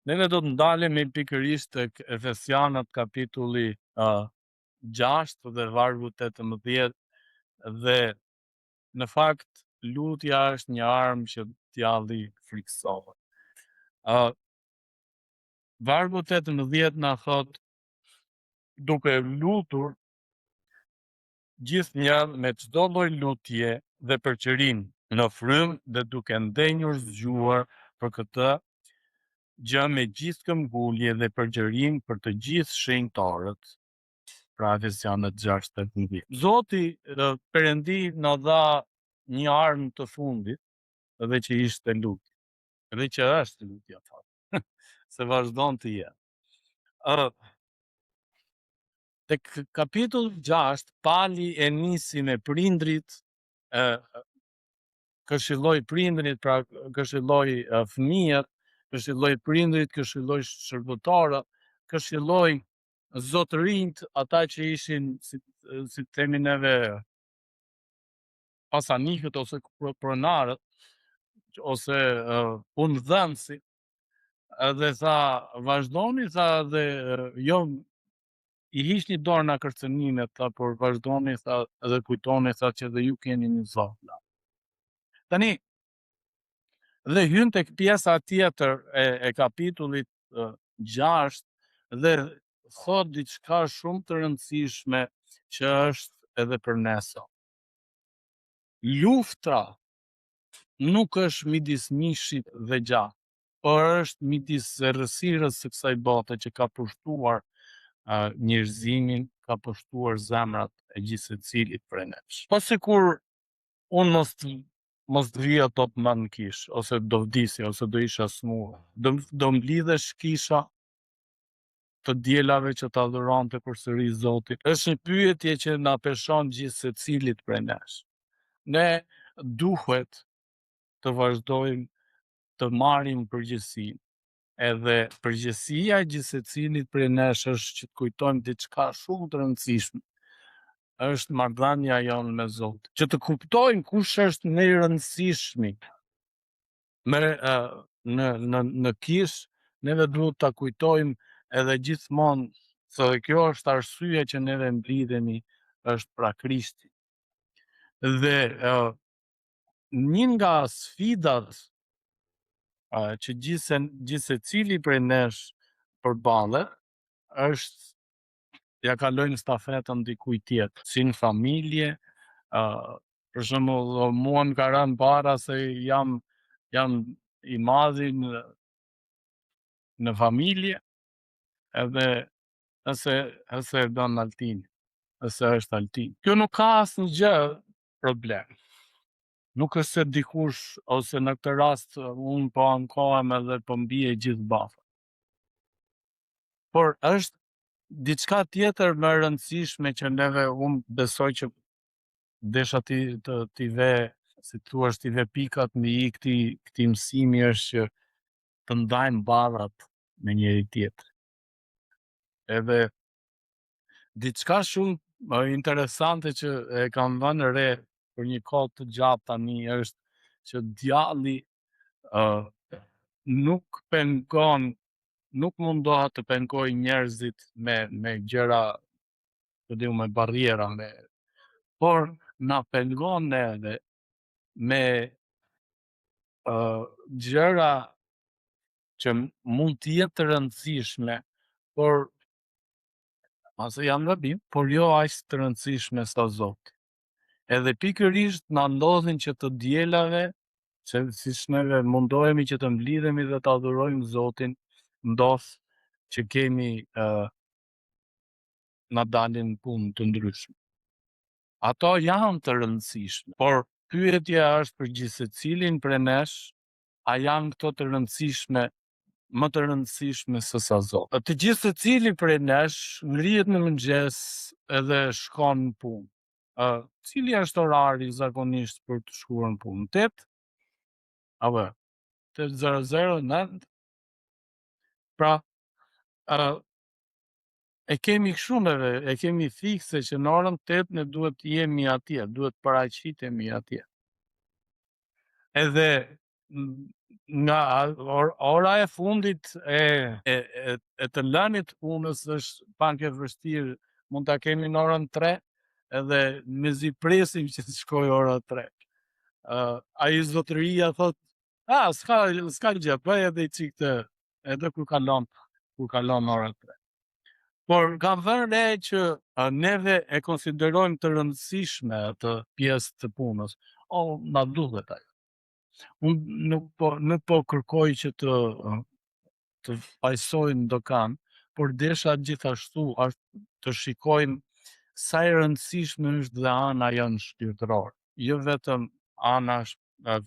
Neve do të ndalemi pikërisht tek Efesianët kapitulli 6 dhe vargu 18 dhe në fakt lutja është një armë që djalli friksohet. Vargu 18 na thot duke lutur gjithnjë me çdo lloj lutje dhe përqërim në frymë dhe duke ndenjur zgjuar për këtë gjë me gjithë këmbgulje dhe përgjërim për të gjithë shenjtarët. Pra Efesianët 6:18. Zoti Perëndi na dha një armë të fundit dhe që ishte lutja. Dhe që është lutja fakt. Se vazhdon të jetë. Tek kapitulli 6, Pali e nisi me prindrit, këshilloi prindrit, pra këshilloi fëmijët, këshilloi prindrit, këshilloi shërbëtarët, këshilloi zotërinjt, ata që ishin si themi neve pasanikët ose pronarët ose punëdhënësit, edhe tha vazhdoni, tha dhe jo i hiqni dorë nga kërcënimet, tha, por vazhdoni, tha, edhe kujtoni, tha, që dhe ju keni një Zot. Tani dhe hyn tek pjesa tjetër e kapitullit 6 dhe thot diçka shumë të rëndësishme që është edhe për ne sot. Luftra nuk është midis mishit dhe gjatë, por është midis errësirës së kësaj bote që ka pushtuar njerëzimin, ka pushtuar zemrat e gjithë secilit prej nesh. Po sikur unë mos të vija tot më në kish, ose do vdisja, ose do isha smur, do mblidhesh kisha të dielave që ta adhuronte përsëri Zotin. Është një pyetje që na peshon gjithë secilit prej nesh. Ne duhet të vazhdojmë të marrim përgjegjësinë. Edhe përgjegjësia e gjithë secilit prej nesh është që të kujtojmë diçka shumë të rëndësishme. Është marrëdhënia jonë me Zotin. Që të kuptojmë kush është më i rëndësishmi në kish, neve duhet ta kujtojmë edhe gjithmonë se kjo është arsyeja që neve mblidhemi, është pra Krishti. Dhe një nga sfidat që gjithë secili prej nesh përballet është ja kalojnë stafetën dikujt tjetër, si në familje. Për shembull, mua më ka rënë para se jam i madhi në familje, edhe nëse e don Altin, nëse është Altin. Kjo nuk ka asnjë gjë problem. Nuk është se dikush, ose në këtë rast unë po ankohem edhe po mbije gjithë bafa. Por është diçka tjetër më e rëndësishme që neve, unë besoj që desha t'i ve, si thua, t'i ve pikat mbi i këtij mësimi është që të ndajmë barrat me njëri tjetrin. Edhe diçka shumë interesante që e kam vënë re për një kohë të gjatë tani është që djalli nuk mundohet të pengojë njerëzit me gjëra, me barriera, por na pengon neve me gjëra që mund të jetë të rëndësishme, por ase janë gabim, por jo aq të rëndësishme sa Zoti. Edhe pikërisht na ndodhin që të dielave, se siç neve mundohemi që të mblidhemi dhe të adhurojmë Zotin, ndodh që kemi na dalin punë të ndryshme. Ato janë të rëndësishme, por pyetja është për gjithë secilin prej nesh, a janë këto të rëndësishme, më të rëndësishme se sa Zoti? Të gjithë secili prej nesh ngrihet në mëngjes edhe shkon në punë. Cili është orari zakonisht për të shkuar në punë? 8? Apo 8:00, 9? Pra, e kemi kështu neve, e kemi fikse që në orën 8 ne duhet të jemi atje, duhet paraqitemi atje. Edhe nga ora e fundit e të lënit punës është pak e vështirë, mund ta kemi në orën 3 edhe mezi presim që të shkojë ora 3. Ai zotëria thot, s'ka gjë, bëj edhe i çik të edhe kur kalon ora 3. Por kam vënë re që neve e konsiderojmë të rëndësishme atë pjesë të punës. Na duhet ajo. Unë nuk po kërkoj që të fajsoj në dokan, por desha gjithashtu të shikojmë sa e rëndësishme është dhe ana jonë shpirtërore. Jo vetëm ana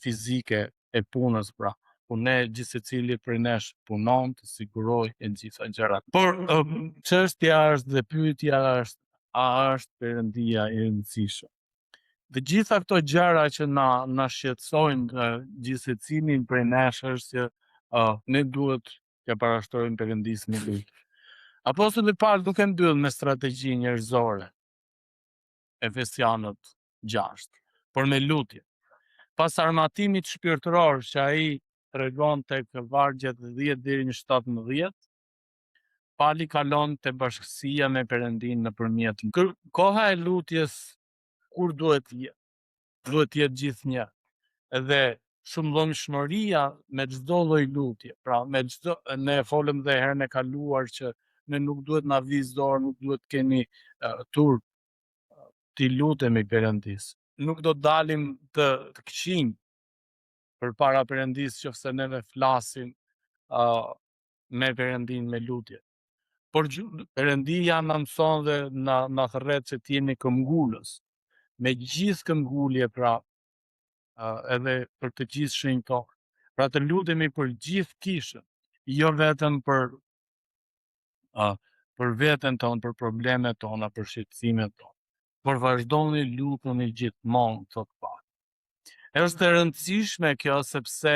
fizike e punës, pra, po ne gjithsecili prej nesh punon të siguroj e gjitha gjërat. Por çështja është dhe pyetja është, a është Perëndia i rëndësishëm? Dhe gjitha këto gjëra që na shqetësojnë gjithsecilin prej nesh është që ne duhet t'ja parashtrojmë Perëndisë me lutje. Apostulli Paul nuk e mbyll me strategji njerëzore Efesianët 6, por me lutje. Pas armatimit shpirtëror që ai tregon tek vargjet 10 deri në 17, Pali kalon te bashkësia me Perëndin nëpërmjet. Koha e lutjes kur duhet jetë? Duhet jetë gjithnjë. Edhe shumëllojmshmëria me çdo lloj lutje. Pra me çdo, ne folëm dhe herën e kaluar që ne nuk duhet na viz dorë, nuk duhet kemi turp t'i lutemi Perëndis. Nuk do dalim të këqinj përpara Perëndis nëse neve flasim me Perëndin me lutje. Por Perëndia na mëson dhe na thërret që t'jemi këmbgulës, me gjithë këmbgulje, pra edhe për të gjithë shenjtorë. Pra të lutemi për gjithë kishën, jo vetëm për veten tonë, për problemet tona, për shqetësimet tona. Por vazhdoni lutuni gjithmonë, thot Pali. Është e rëndësishme kjo sepse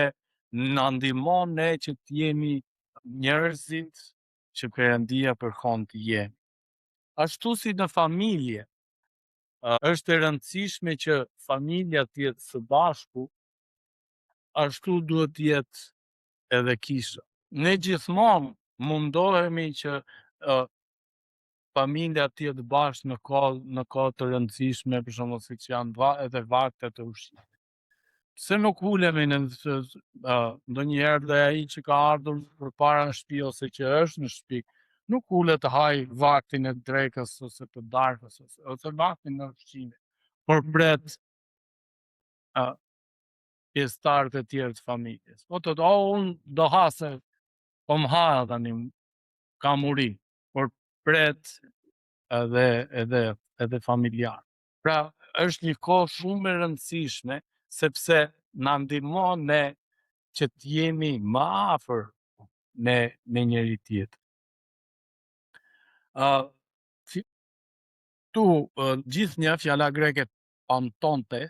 na ndihmon ne që t'jemi njerëzit që Perëndia kërkon të jemi. Ashtu si në familje, është e rëndësishme që familja të jetë së bashku, ashtu duhet të jetë edhe kisha. Ne gjithmonë mundohemi që familja të jetë bashkë në kohë të rëndësishme, për shembull siç janë edhe vaktet e ushqimit. Se nuk ulemi ndonjëherë dhe ai që ka ardhur përpara në shtëpi ose që është në shtëpi, nuk ulet të haj vaktin e drekës ose të darkës ose vaktin e ushqimit, por pret pjesëtarët e tjerë të familjes. Po thotë, unë do ha se po m'ha tani, kam uri, por pret edhe familjar. Pra, është një kohë shumë e rëndësishme, sepse na ndihmon ne që t'jemi më afër me njëri tjetrin. Tu gjithnjë fjala greke pantote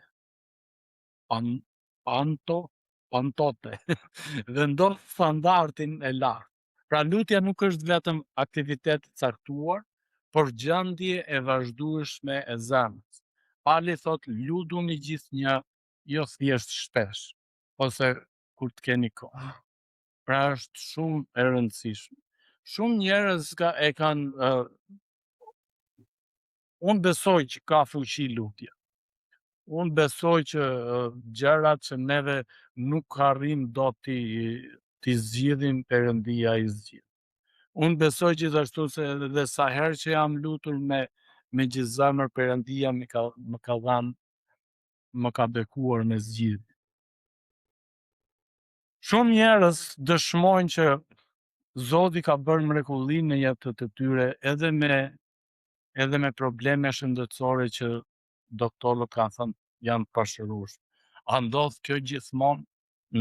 vendos standardin e lartë. Pra lutja nuk është vetëm aktivitet i caktuar, por gjendje e vazhdueshme e zemrës. Pali thot, lutuni gjithnjë, jo thjesht shpesh, ose kur të keni kohë. Pra është shumë e rëndësishme. Shumë njerëz e kanë unë besoj që ka fuqi lutja. Unë besoj që gjërat që neve nuk arrim do t'i zgjidhin, Perëndia i zgjidh. Unë besoj gjithashtu se edhe sa herë që jam lutur me gjithë zemër, Perëndia më ka bekuar me zgjidhje. Shumë njerëz dëshmojnë që Zoti ka bërë mrekulli në jetën e tyre edhe me probleme shëndetësore që doktorët kanë thënë janë pashërueshme. A ndodh kjo gjithmonë?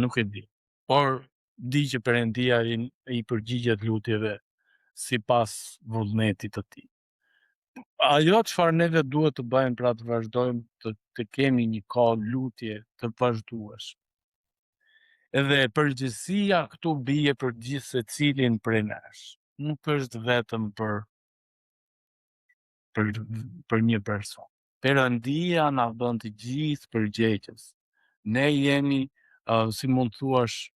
Nuk e di. Por di që Perëndia i përgjigjet lutjeve sipas vullnetit të tij. Ajo çfarë neve duhet të bëjmë, pra të vazhdojmë të kemi një kohë lutje të vazhdueshme. Edhe përgjegjësia këtu bie për gjithë secilin prej nesh. Nuk është vetëm për një person. Perëndia na bën të gjithë përgjegjës. Ne jemi, si mund thuash,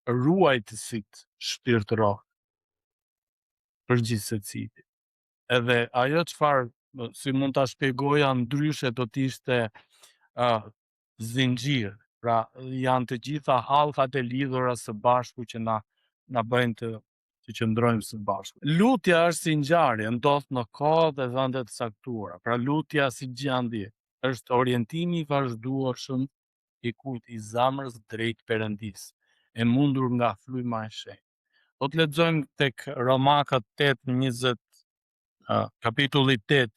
ruajtësit shpirtëror për gjithë secili. Edhe ajo çfarë si mund ta shpjegoja ndryshe do t'ishte zinxhir. Pra janë të gjitha hallkat e lidhura së bashku që na bëjnë të qëndrojmë së bashku. Lutja është si ngjarje, ndodh në kohë dhe vende të caktuara. Pra lutja si gjendje është orientimi i vazhdueshëm i kultit i zemrës drejt Perëndisë, e mundur nga fryma e shenjtë. Do të lexojmë tek Romakët 8:20, kapitulli 8,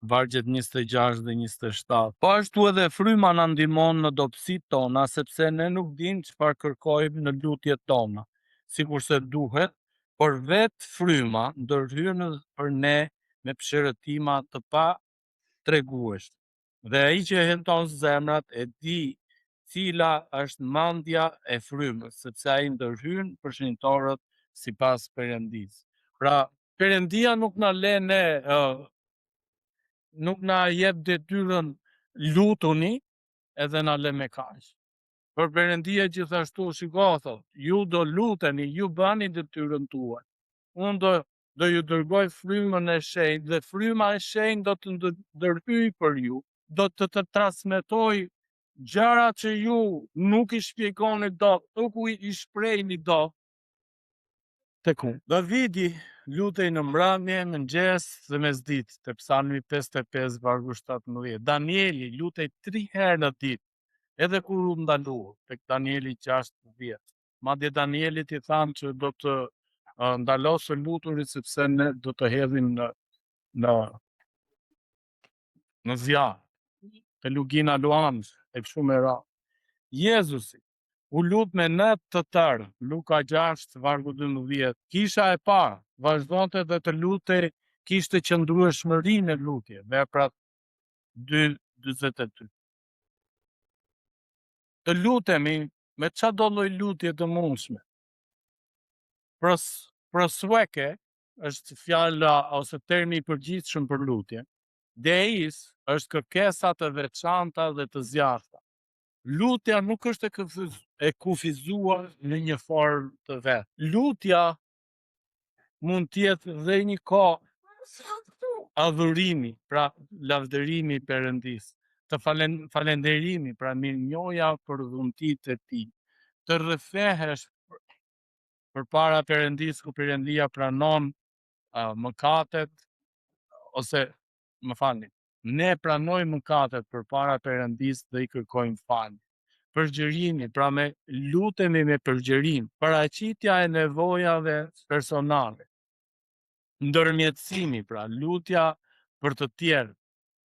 vargjet 26 dhe 27. Po ashtu edhe fryma na ndihmon në dobësitë tona, sepse ne nuk dimë çfarë kërkojmë në lutjet tona, sikurse duhet, por vetë fryma ndërhyn për ne me pëshërëtima të patregueshme. Dhe ai që e henton zemrat e di cila është mendja e frymës, sepse ai ndërhyn për shenjtorët sipas Perëndisë. Pra Perëndia nuk na le ne nuk na jep detyrën lutuni edhe na lë me kaq. Por Perëndia gjithashtu shiko thot, ju do luteni, ju bëni detyrën tuaj. Unë do ju dërgoj frymën e shenjtë dhe fryma e shenjtë do të ndërhyj për ju, do të transmetoj gjëra që ju nuk i shpjegoni dot, nuk i shprehni dot tek unë. Davidi lutej në mbrëmje, në mëngjes dhe mesditë, te Psalmi 55 vargu 17. Danieli lutej 3 herë në ditë, edhe kur u ndalua, tek Danieli 6:10. Madje Danielit i thanë që do të ndalosë luturit sepse ne do të hedhim në zjarr, te lugina luan e kështu me radhë. Jezusi u lut me 9 të tërë, Luka 6 vargu 12. Kisha e parë vazhdonte dhe të lutej, kishte qëndrueshmëri në lutje, Veprat 2:42. Të lutemi me çdo lloj lutje të mundshme. Prosueke është fjala ose termi i përgjithshëm për lutje. Deis është kërkesa të veçanta dhe të zjarrta. Lutja nuk është e kufizuar në një formë të vet. Lutja mund të jetë dhe një kohë adhurimi, pra lavdërimi Perëndisë, të falenderimi, pra mirënjohja për dhuntitë e tij, të rrëfehesh përpara Perëndisë ku Perëndia pranon mëkatet, ose më falni, ne pranojmë mëkatet përpara Perëndisë dhe i kërkojmë falje. Përgjërimi, pra me lutemi me përgjërim, paraqitja e nevojave personale. Ndërmjetësimi, pra lutja për të tjerë,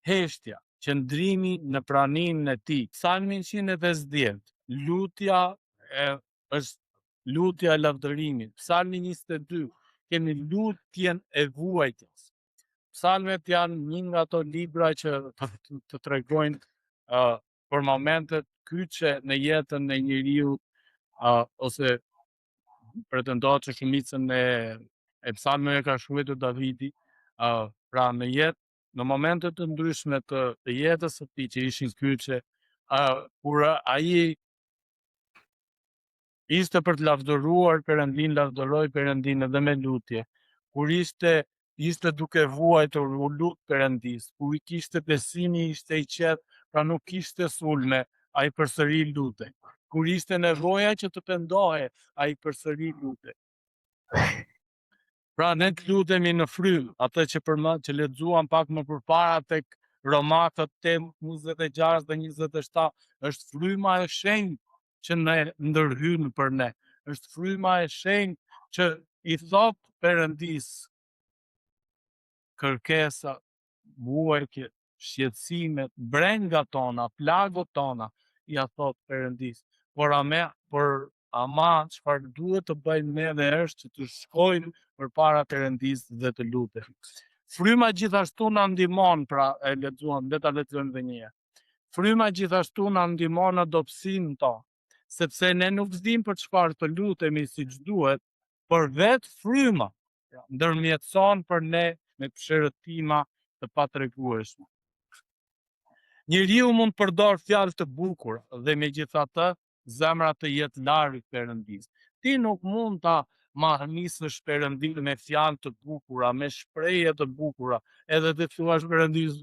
heshtja, qëndrimi në praninë e tij. Psalmi 150, lutja është lutja e lavdërimit. Psalmi 22, kemi lutjen e vuajtjes. Psalmet janë një nga ato libra që të tregojnë për momentet kyçe në jetën e njeriu, ose pretendohet që shumicën e psalmeve ka shkruar Davidi, pra në jetë, në momente të ndryshme të jetës së tij që ishin kyçe, kur ai ishte për të lavdëruar Perëndin, lavdëroi Perëndin edhe me lutje. Kur ishte duke vuajtur, u lut Perëndis. Kur i kishte besimi, ishte i qetë, pra nuk kishte sulme, ai përsëri lutej. Kur ishte nevoja që të pendohej, ai përsëri lutej. Pra ne të lutemi në frymë, atë që lexuam pak më përpara tek Romakët 8:26 dhe 27, është fryma e shenjtë që ne ndërhyn për ne. Është fryma e shenjtë që i thot Perëndisë kërkesa, vuajtje, shqetësimet, brengat tona, plagot tona, ja thot Perëndisë. Por ama çfarë duhet të bëjmë ne dhe është që të shkojmë përpara Perëndisë dhe të lutemi. Fryma gjithashtu na ndihmon, pra e lexuam, le ta lexojmë edhe një herë. Fryma gjithashtu na ndihmon në dobësinë tonë, sepse ne nuk dimë për çfarë të lutemi siç duhet, por vetë fryma ndërmjetëson për ne me pëshërëtima të patregueshme. Njeriu mund përdor fjalë të bukura dhe megjithatë zemra të jetë larg Perëndisë. Ti nuk mund ta nisësh Perëndin me fjalë të bukura, me shprehje të bukura, edhe të thuash Perëndis,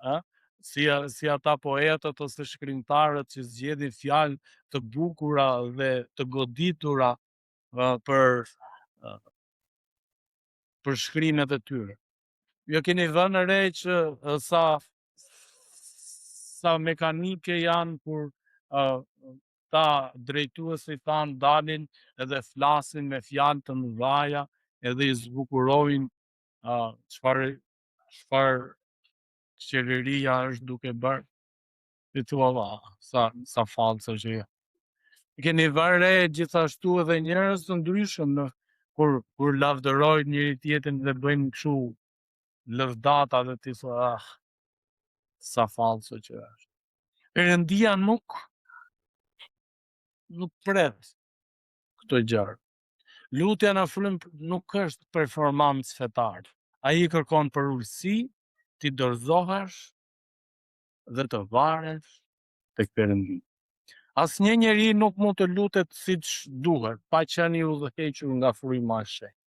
ë? Si ata poetët ose shkrimtarët që zgjedhin fjalë të bukura dhe të goditura për shkrimet e tyre. Jo keni vënë re që sa mekanike janë kur ta drejtuesit tanë dalin edhe flasin me fjalë të mëdhaja edhe i zbukurojnë çfarë qeveria është duke bërë. Ti thua, sa falso që je. Keni vënë re gjithashtu edhe njerëz të ndryshëm kur lavdërojnë njëri tjetrin dhe bëjnë kështu lëvdata dhe ti thua, sa falso që është. Perëndia nuk pret këto gjëra. Lutja në frym nuk është performancë fetare. Ai kërkon për ulësi, ti dorëzohesh dhe të varesh tek Perëndia. Asnjë njeri nuk mund të lutet siç duhet, pa qenë i udhëhequr nga fryma e shenjtë.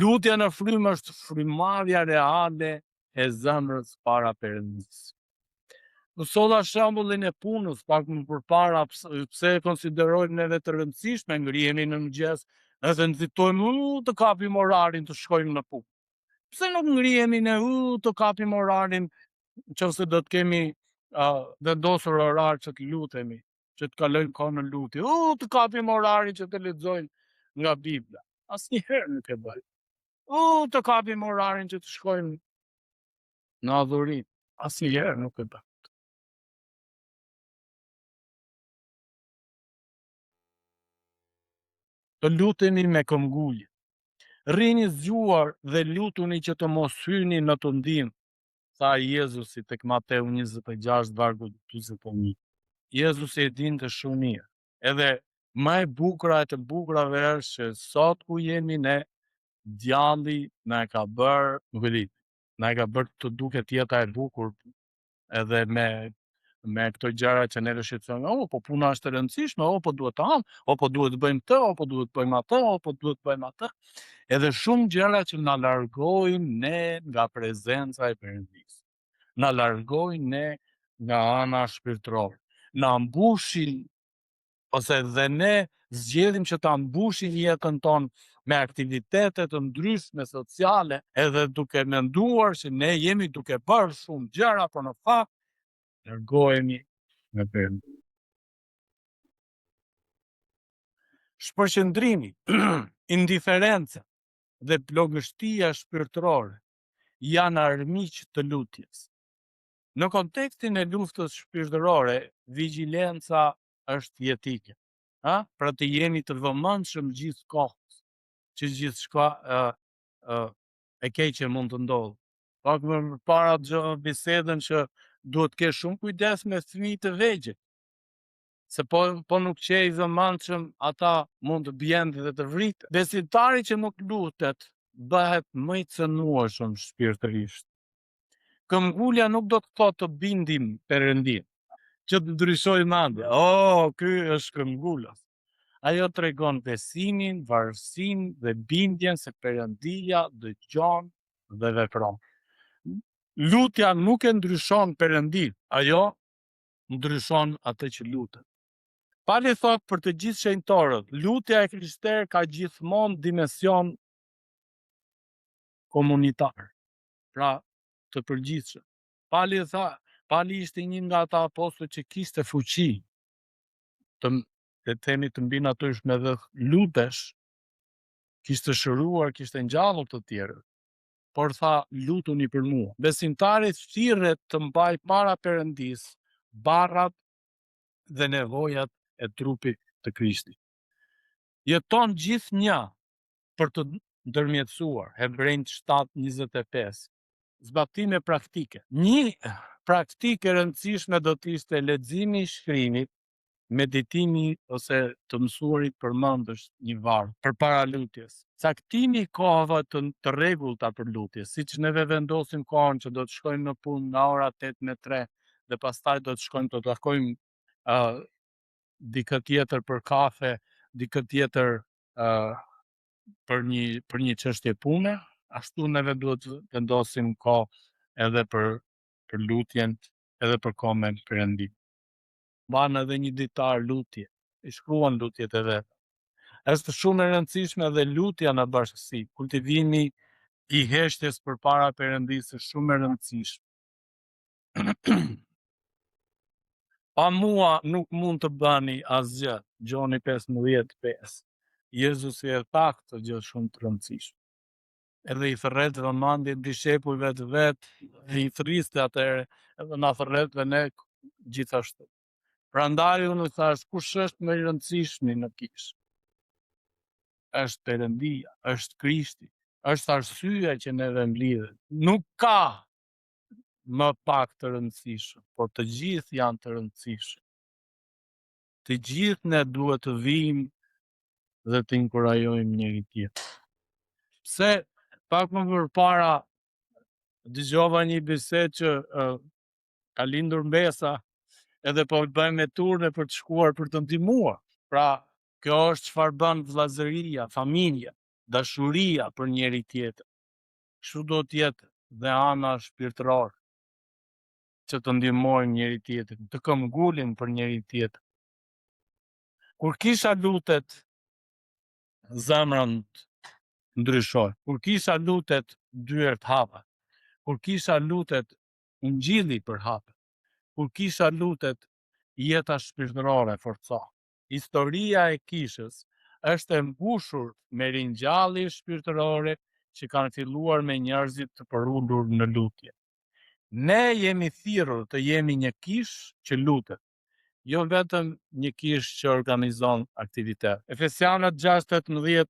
Lutja në frym është frymarrja reale e zemrës para Perëndisë. Solla shembullin e punës pak më përpara, pse e konsiderojmë neve të rëndësishme, ngrihemi në mëngjes edhe nxitojmë të kapim orarin të shkojmë në punë. Pse nuk ngrihemi ne të kapim orarin nëse do të kemi vendosur orar që të lutemi, që të kalojmë kohë në lutje, të kapim orarin që të lexojmë nga Bibla. Asnjëherë nuk e bëjmë. Të kapim orarin që të shkojmë në adhurim. Asnjëherë nuk e bëjmë. Të lutemi me këmbgulje. Rrini zgjuar dhe lutuni që të mos hyni në të ndim, tha Jezusi tek Mateu 26 vargu 41. Jezusi e dinte shumë mirë. Edhe më e bukura e të bukurave është që sot ku jemi ne, djalli na e ka bërë të duket jeta e bukur edhe me këto gjëra që ne shqetësojmë, po puna është e rëndësishme, po duhet të ham, po duhet të bëjmë këtë, po duhet të bëjmë atë, po duhet të bëjmë atë. Edhe shumë gjëra që na largojnë ne nga prezenca e Perëndisë. Na largojnë ne nga ana shpirtërore. Na mbushin ose dhe ne zgjedhim që ta mbushim jetën tonë me aktivitete të ndryshme sociale, edhe duke menduar që ne jemi duke bërë shumë gjëra, por në fakt largohemi nga Perëndia. Shpërqendrimi, indiferenca dhe plogështia shpirtërore janë armiq të lutjes. Në kontekstin e luftës shpirtërore, vigjilenca është jetike. Pra të jemi të vëmendshëm gjithkohës, që gjithçka e keqe mund të ndodhë. Pak më parë dëgjova bisedën që duhet të kesh shumë kujdes me fëmijët e vegjël, se po nuk qe i vëmendshëm, ata mund të bjendë dhe të vritë. Besimtari që nuk lutet bëhet më i cënueshëm shpirtërisht. Këmbgulja nuk do të thotë të bindim Perëndin, që të ndryshoj mendja. Ky është këmbgulas. Ajo tregon besimin, varësinë dhe bindjen se Perëndia dëgjon dhe vepron. Lutja nuk e ndryshon Perëndin, ajo ndryshon atë që lutet. Pali thot për të gjithë shenjtorët, lutja e krishterë ka gjithmonë dimension komunitar, pra të përgjithshëm. Pali ishte një nga ata apostujt që kishte fuqi të mbi natyrshme dhe lutesh, kishte shëruar, kishte ngjallur të tjerët, por tha lutuni për mua. Besimtari thirret të mbaj para Perëndisë barrat dhe nevojat e trupit të Krishtit. Jeton gjithnjë për të ndërmjetësuar, Hebrejt 7:25. Zbatime praktike. Një praktikë e rëndësishme do të ishte leximi i shkrimit, meditimi ose të mësuarit përmendësh një varg përpara lutjes. Caktimi i kohëve të rregullta për lutje, siç neve vendosim kohën që do të shkojmë në punë nga ora 8:03 dhe pastaj do të shkojmë të takojmë dikë tjetër për kafe, dikë tjetër për një çështje pune, ashtu neve duhet të vendosim kohë edhe për lutjen, edhe për kohë me Perëndin. Mban edhe një ditar lutje, i shkruan lutjet e veta. Është shumë e rëndësishme edhe lutja në bashkësi, kultivimi i heshtjes përpara Perëndisë është shumë e rëndësishme. Pa mua nuk mund të bëni asgjë. Gjoni 15:5. Jezusi e tha këtë gjë shumë të rëndësishme. Edhe i thërret vëmendjen dishepujve të vet, i thriste atëherë, edhe na thërret dhe ne gjithashtu. Prandaj unë thash, kush është më i rëndësishmi në kishë? Është Perëndia, është Krishti, është arsyeja që neve mblidhet. Nuk ka më pak të rëndësishëm, por të gjithë janë të rëndësishëm. Të gjithë ne duhet të vijmë dhe të inkurajojmë njëri tjetrin. Pse pak më përpara dëgjova një bisedë që ka lindur Mbesa, edhe po bëjmë turne për të shkuar për të ndihmuar. Pra, kjo është çfarë bën vllazëria, familja, dashuria për njëri tjetrin. Kështu do të jetë dhe ana shpirtërore, që të ndihmojmë njëri tjetrin, të këmbgulim për njëri tjetrin. Kur kisha lutet, zemrën ndryshoi. Kur kisha lutet, dyert hapen. Kur kisha lutet, ungjilli përhapet. Kur kisha lutet, jeta shpirtërore forcohet. Historia e kishës është e mbushur me ringjallje shpirtërore që kanë filluar me njerëzit të përulur në lutje. Ne jemi thirrur të jemi një kishë që lutet, jo vetëm një kishë që organizon aktivitet. Efesianët 6:18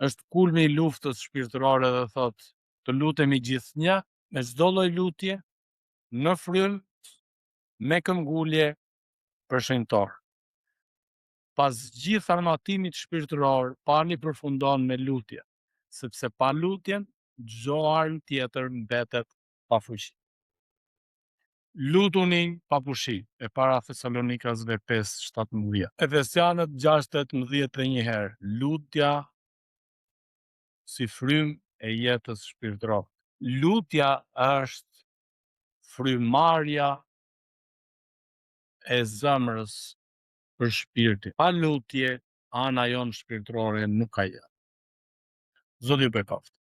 është kulmi i luftës shpirtërore dhe thotë të lutemi gjithnjë me çdo lloj lutje, në frymë, me këmbgulje për shenjtor. Pas gjithë armatimit shpirtëror, pani përfundon me lutje, sepse pa lutjen, çdo armë tjetër mbetet pa fuqi. Lutuni pa pushim, e para Thesalonikasve 5:17. Efesianët 6:18 dhe një herë, lutja si frymë e jetës shpirtërore. Lutja është frymarrja e zemrës për shpirtin. Pa lutje, ana jonë shpirtërore nuk ka jetë. Zoti ju bekoft.